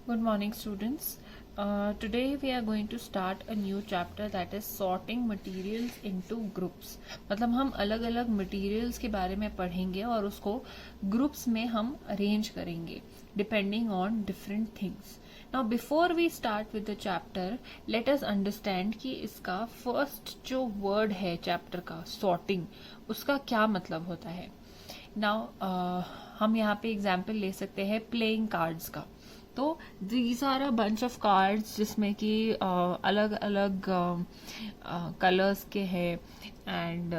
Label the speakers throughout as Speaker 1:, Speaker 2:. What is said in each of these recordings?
Speaker 1: Good morning, students. Today we are going to start a new chapter that is sorting materials into groups. मतलब हम अलग अलग materials के बारे में पढ़ेंगे और उसको groups में हम arrange करेंगे depending on different things. Now before we start with the chapter, let us understand कि इसका first जो word है chapter का sorting, उसका क्या मतलब होता है. Now हम यहाँ पे एग्जाम्पल ले सकते हैं प्लेइंग कार्ड्स का. तो these are a bunch of cards जिसमें कि अलग अलग कलर्स के हैं एंड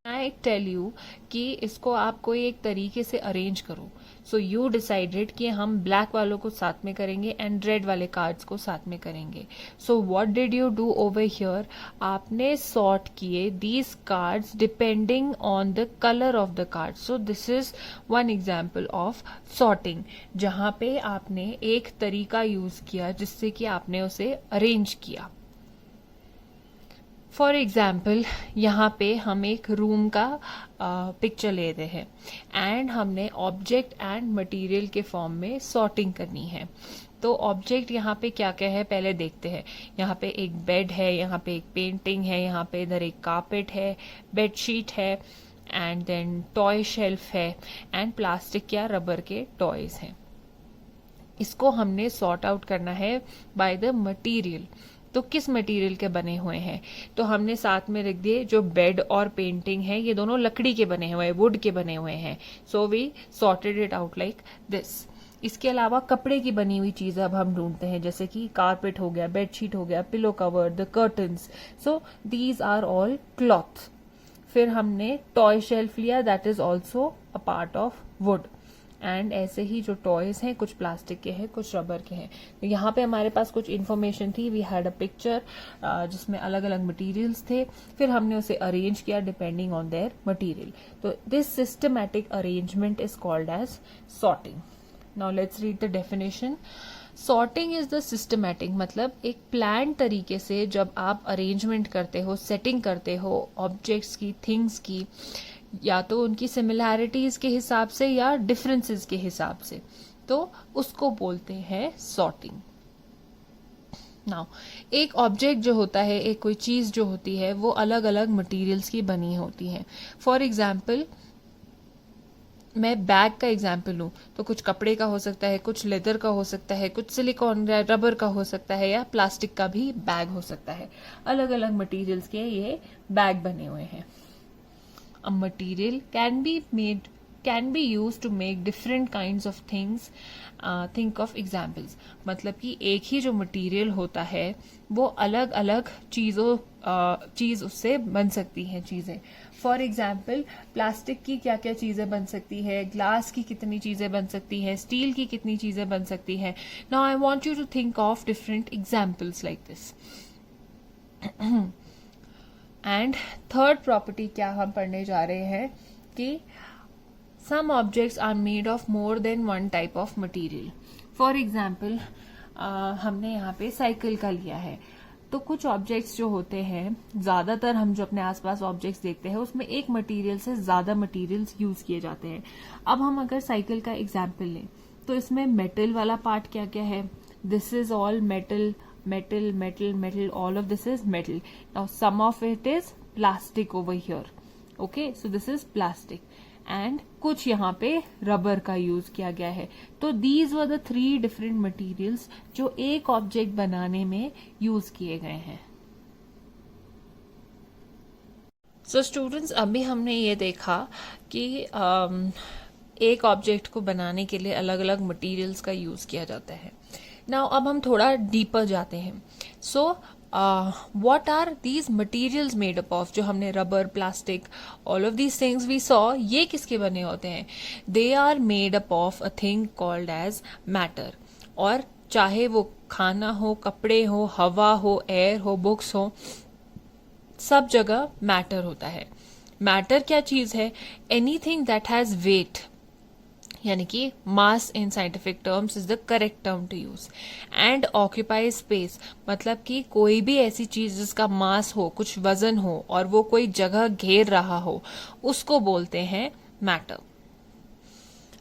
Speaker 1: आई टेल यू कि इसको आप कोई एक तरीके से अरेंज करो. सो यू डिसाइडेड कि हम ब्लैक वालों को साथ में करेंगे एंड रेड वाले कार्ड्स को साथ में करेंगे. So what did you do over here? आपने सॉर्ट किए these cards depending on the colour of the card. So this is one example of sorting, जहां पे आपने एक तरीका यूज किया जिससे कि आपने उसे अरेंज किया. फॉर एग्जाम्पल यहाँ पे हम एक रूम का पिक्चर लेते हैं एंड हमने ऑब्जेक्ट एंड मटेरियल के फॉर्म में सॉर्टिंग करनी है. तो ऑब्जेक्ट यहाँ पे क्या क्या है पहले देखते हैं. यहाँ पे एक बेड है, यहाँ पे एक पेंटिंग है, यहाँ पे इधर एक कारपेट है, बेडशीट है एंड देन टॉय शेल्फ है एंड प्लास्टिक या रबर के टॉयज हैं. इसको हमने सॉर्ट आउट करना है बाय द मटेरियल. तो किस मटेरियल के बने हुए हैं? तो हमने साथ में रख दिए जो बेड और पेंटिंग है ये दोनों लकड़ी के बने हुए हैं, वुड के बने हुए हैं. So we sorted it out like this. इसके अलावा कपड़े की बनी हुई चीजें अब हम ढूंढते हैं, जैसे कि कारपेट हो गया, बेडशीट हो गया, pillow cover, the curtains. So these are all cloth. फिर हमने टॉय शेल्फ लिया, that is also a part of wood. And ऐसे ही जो टॉयज हैं कुछ प्लास्टिक के हैं, कुछ रबर के हैं. तो यहाँ पे हमारे पास कुछ इन्फॉर्मेशन थी. वी हैड अ पिक्चर जिसमें अलग अलग मटेरियल्स थे. फिर हमने उसे अरेंज किया डिपेंडिंग ऑन देयर मटेरियल. तो this systematic arrangement is called as sorting. Now let's read the definition. Sorting is the systematic, मतलब एक प्लान तरीके से जब आप अरेंजमेंट करते हो, सेटिंग करते हो ऑब्जेक्ट्स की, थिंग्स की, या तो उनकी सिमिलैरिटीज के हिसाब से या डिफरेंसेस के हिसाब से, तो उसको बोलते हैं सॉर्टिंग. नाउ एक ऑब्जेक्ट जो होता है, एक कोई चीज जो होती है, वो अलग अलग मटेरियल्स की बनी होती है. फॉर एग्जाम्पल मैं बैग का एग्जाम्पल लूं तो कुछ कपड़े का हो सकता है, कुछ लेदर का हो सकता है, कुछ सिलिकॉन रबर का हो सकता है, या प्लास्टिक का भी बैग हो सकता है. अलग अलग मटेरियल्स के ये बैग बने हुए हैं. A material can be used to make different kinds of things. Think of examples. मतलब कि एक ही जो मटेरियल होता है वो अलग अलग चीज उससे बन सकती हैं चीजें. फॉर एग्जाम्पल प्लास्टिक की क्या क्या चीजें बन सकती है, ग्लास की कितनी चीजें बन सकती है, स्टील की कितनी चीजें बन सकती है. Now I want you to think of different examples like this. And third property क्या हम पढ़ने जा रहे हैं कि some objects are made of more than one type of material. For example हमने यहाँ पे साइकिल का लिया है. तो कुछ ऑब्जेक्ट्स जो होते हैं, ज्यादातर हम जो अपने आसपास ऑब्जेक्ट्स देखते हैं उसमें एक मटेरियल से ज्यादा मटेरियल्स यूज किए जाते हैं. अब हम अगर साइकिल का एग्जाम्पल लें तो इसमें मेटल वाला पार्ट क्या क्या है? This is all metal, metal, all of this is metal. Now some of it is plastic over here. Okay, so this is plastic. And कुछ यहाँ पे रबर का यूज किया गया है. तो these were the 3 different materials जो एक ऑब्जेक्ट बनाने में यूज किए गए हैं. So students, अभी हमने ये देखा कि एक ऑब्जेक्ट को बनाने के लिए अलग अलग मटेरियल्स का यूज किया जाता है. नाउ अब हम थोड़ा डीपर जाते हैं. So what are these materials made up of? जो हमने rubber, plastic, all of these things we saw, ये किसके बने होते हैं? They are made up of a thing called as matter. और चाहे वो खाना हो, कपड़े हो, हवा हो, एयर हो, बुक्स हो, सब जगह मैटर होता है. मैटर क्या चीज है? एनीथिंग दैट हैज वेट, यानी कि mass in scientific terms is the correct term to use. And occupy space, मतलब कि कोई भी ऐसी चीज जिसका मास हो, कुछ वजन हो और वो कोई जगह घेर रहा हो, उसको बोलते हैं मैटर.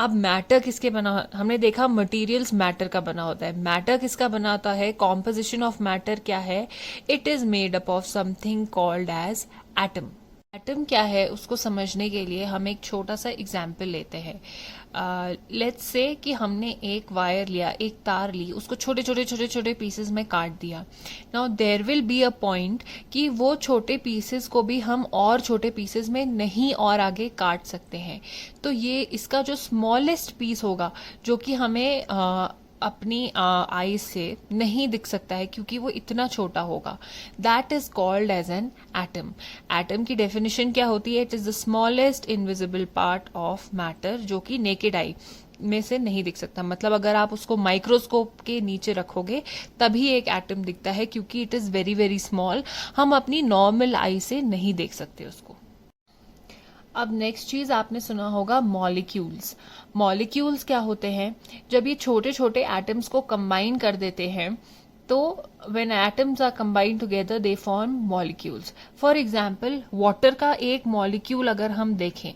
Speaker 1: अब मैटर किसके बना, हमने देखा मटेरियल्स मैटर का बना होता है, मैटर किसका बना होता है, कॉम्पोजिशन ऑफ मैटर क्या है, it is made up of something called as atom. Atom क्या है उसको समझने के लिए हम एक छोटा सा एग्जाम्पल लेते हैं। लेट्स से कि हमने एक वायर लिया, एक तार ली, उसको छोटे छोटे छोटे छोटे पीसेस में काट दिया। Now there will be a point कि वो छोटे पीसेस को भी हम और छोटे पीसेस में नहीं और आगे काट सकते हैं। तो ये इसका जो स्मॉलेस्ट पीस होगा जो कि हमें अपनी आई से नहीं दिख सकता है क्योंकि वो इतना छोटा होगा, that is called as an atom. Atom की डेफिनेशन क्या होती है, it is the smallest invisible part of matter जो कि नेकेड आई में से नहीं दिख सकता। मतलब अगर आप उसको माइक्रोस्कोप के नीचे रखोगे तभी एक एटम दिखता है क्योंकि it is very very small, हम अपनी नॉर्मल आई से नहीं देख सकते उसको। अब नेक्स्ट चीज आपने सुना होगा मॉलिक्यूल्स। मॉलिक्यूल्स क्या होते हैं, जब ये छोटे छोटे एटम्स को कंबाइन कर देते हैं तो when atoms are combined together they form molecules. For example water का एक मॉलिक्यूल अगर हम देखें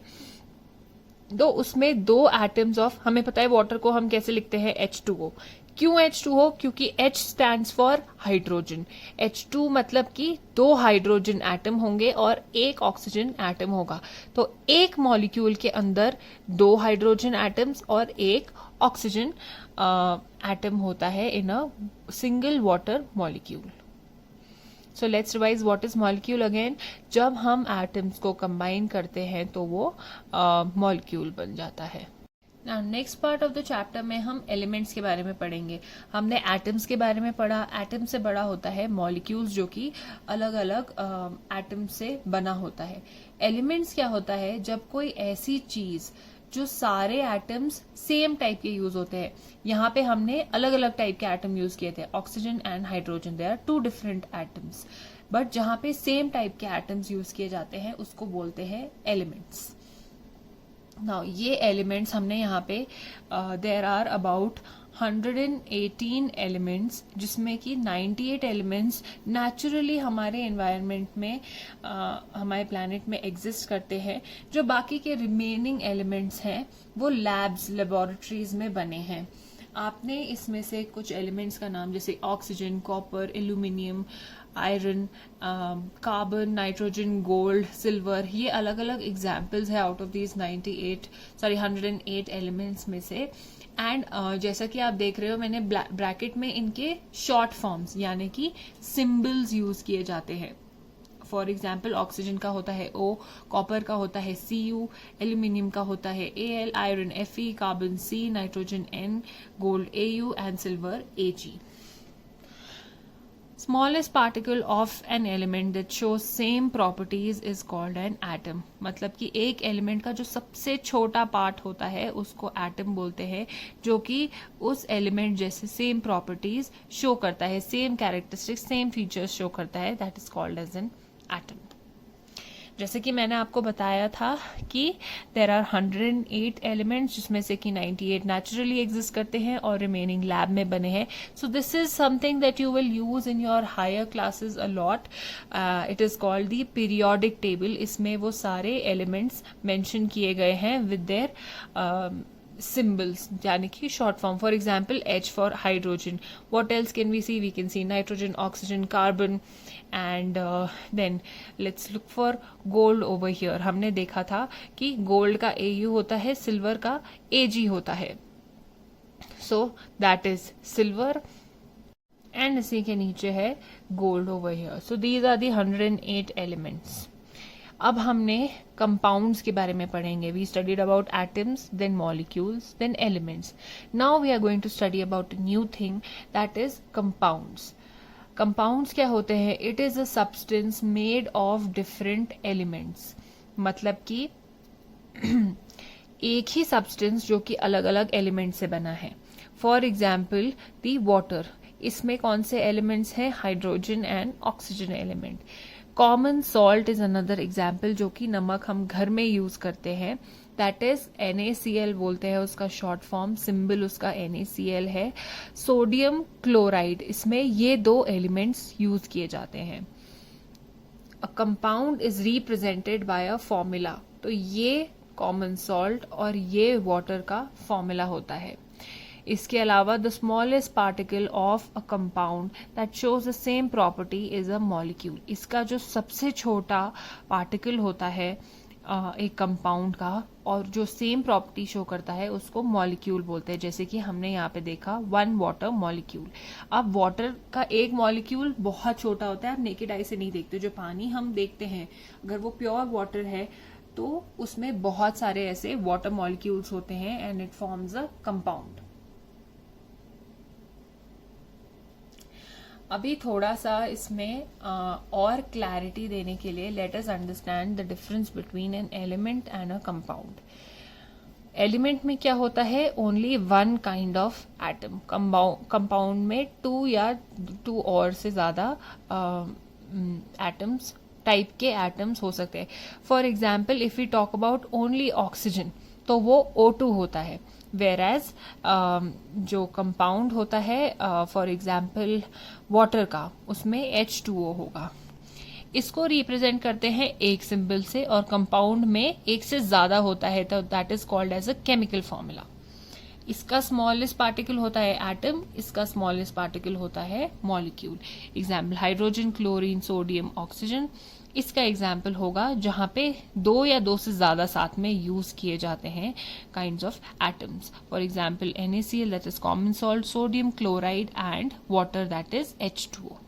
Speaker 1: तो उसमें दो एटम्स ऑफ, हमें पता है वाटर को हम कैसे लिखते हैं, H2O। क्यों H2O, क्योंकि H stands for hydrogen. H2 मतलब कि दो हाइड्रोजन एटम होंगे और एक ऑक्सीजन एटम होगा। तो एक मॉलिक्यूल के अंदर दो हाइड्रोजन एटम्स और एक ऑक्सीजन एटम होता है in a single water molecule. So let's revise what is molecule again. जब हम एटम्स को कंबाइन करते हैं तो वो मॉलिक्यूल बन जाता है। Next part of the chapter में हम एलिमेंट्स के बारे में पढ़ेंगे। हमने एटम्स के बारे में पढ़ा, एटम से बड़ा होता है मॉलिक्यूल्स जो कि अलग अलग एटम से बना होता है। एलिमेंट्स क्या होता है, जब कोई ऐसी चीज जो सारे एटम्स सेम टाइप के यूज होते हैं। यहाँ पे हमने अलग अलग टाइप के एटम यूज किए थे, oxygen and hydrogen, they are two different atoms, but जहां पे सेम टाइप के एटम्स यूज किए जाते हैं उसको बोलते हैं एलिमेंट्स। नाउ ये एलिमेंट्स हमने यहाँ पे देयर आर अबाउट 118 एलिमेंट्स, जिसमें कि 98 एलिमेंट्स नेचुरली हमारे एनवायरनमेंट में हमारे प्लैनेट में एग्जिस्ट करते हैं। जो बाकी के रिमेनिंग एलिमेंट्स हैं वो लैब्स, लेबोरेटरीज में बने हैं। आपने इसमें से कुछ एलिमेंट्स का नाम जैसे oxygen, copper, aluminium, iron, carbon, nitrogen, gold, silver, ये अलग अलग एग्जाम्पल्स है आउट ऑफ दीज 108 एलिमेंट्स में से। एंड जैसा कि आप देख रहे हो मैंने ब्रैकेट में इनके शॉर्ट फॉर्म्स यानी कि सिंबल्स यूज किए जाते हैं। फॉर एग्जाम्पल ऑक्सीजन का होता है O, कॉपर का होता है Cu, एल्यूमिनियम का होता है Al, iron Fe, carbon C, nitrogen N, gold Au and silver Ag। Smallest particle of an element that shows same properties is called an atom। मतलब कि एक एलिमेंट का जो सबसे छोटा पार्ट होता है उसको एटम बोलते हैं, जो कि उस एलिमेंट जैसे सेम प्रॉपर्टीज शो करता है, same characteristics, same features show करता है, that is called as an atom. जैसे कि मैंने आपको बताया था कि देर आर 108 एलिमेंट्स, जिसमें से कि 98 नेचुरली एग्जिस्ट करते हैं और रिमेनिंग लैब में बने हैं। So this is something that you will use in your higher classes a lot. It is called the periodic table. इसमें वो सारे एलिमेंट्स मेंशन किए गए हैं विद देयर symbols यानी कि short form. For example, H for hydrogen. What else can we see? We can see nitrogen, oxygen, carbon, and then let's look for gold over here. हमने देखा था कि gold का Au होता है, silver का Ag होता है. So that is silver. And इसी के नीचे है gold over here. So these are the 108 elements. अब हमने कंपाउंड्स के बारे में पढ़ेंगे. We studied about atoms, then molecules, then elements. Now we are going to study about new thing that is compounds. Compounds क्या होते हैं? It is a substance made of different elements. मतलब कि एक ही सब्सटेंस जो कि अलग अलग एलिमेंट से बना है. फॉर एग्जाम्पल दी वाटर, इसमें कौन से एलिमेंट्स हैं? Hydrogen and oxygen element. Common salt is another example, जो कि नमक हम घर में यूज करते हैं, दैट इज NaCl बोलते हैं उसका शॉर्ट फॉर्म, सिंबल उसका NaCl है. सोडियम क्लोराइड, इसमें ये दो एलिमेंट्स यूज किए जाते हैं. A compound is represented by a formula. तो ये कॉमन सॉल्ट और ये वाटर का फॉर्मूला होता है। इसके अलावा the smallest particle of a compound that shows the same property is a molecule. इसका जो सबसे छोटा पार्टिकल होता है एक कंपाउंड का और जो सेम प्रॉपर्टी शो करता है उसको मॉलिक्यूल बोलते हैं। जैसे कि हमने यहाँ पे देखा 1 वाटर मॉलिक्यूल। अब वाटर का एक मॉलिक्यूल बहुत छोटा होता है, आप नेकेड आई से नहीं देखते। जो पानी हम देखते हैं अगर वो प्योर वाटर है तो उसमें बहुत सारे ऐसे वाटर मॉलिक्यूल्स होते हैं and it forms a compound. अभी थोड़ा सा इसमें और क्लैरिटी देने के लिए let us understand the difference between an element and a compound. Element में क्या होता है? Only 1 kind of atom. Compound में 2 या 2 और से ज्यादा एटम्स टाइप के एटम्स हो सकते हैं। For example if we talk about only oxygen तो वो O2 होता है, वेयर एज जो कंपाउंड होता है फॉर एग्जाम्पल वाटर का उसमें H2O होगा। इसको रिप्रेजेंट करते हैं एक सिंबल से और कंपाउंड में एक से ज्यादा होता है तो that is called as a chemical formula. इसका स्मॉलेस्ट पार्टिकल होता है एटम, इसका स्मॉलेस्ट पार्टिकल होता है molecule. Example hydrogen, chlorine, sodium, oxygen. इसका एग्जाम्पल होगा जहां पे 2 या 2 से ज्यादा साथ में यूज किए जाते हैं kinds of atoms. For example NaCl that is common salt, sodium chloride and water that is H2O।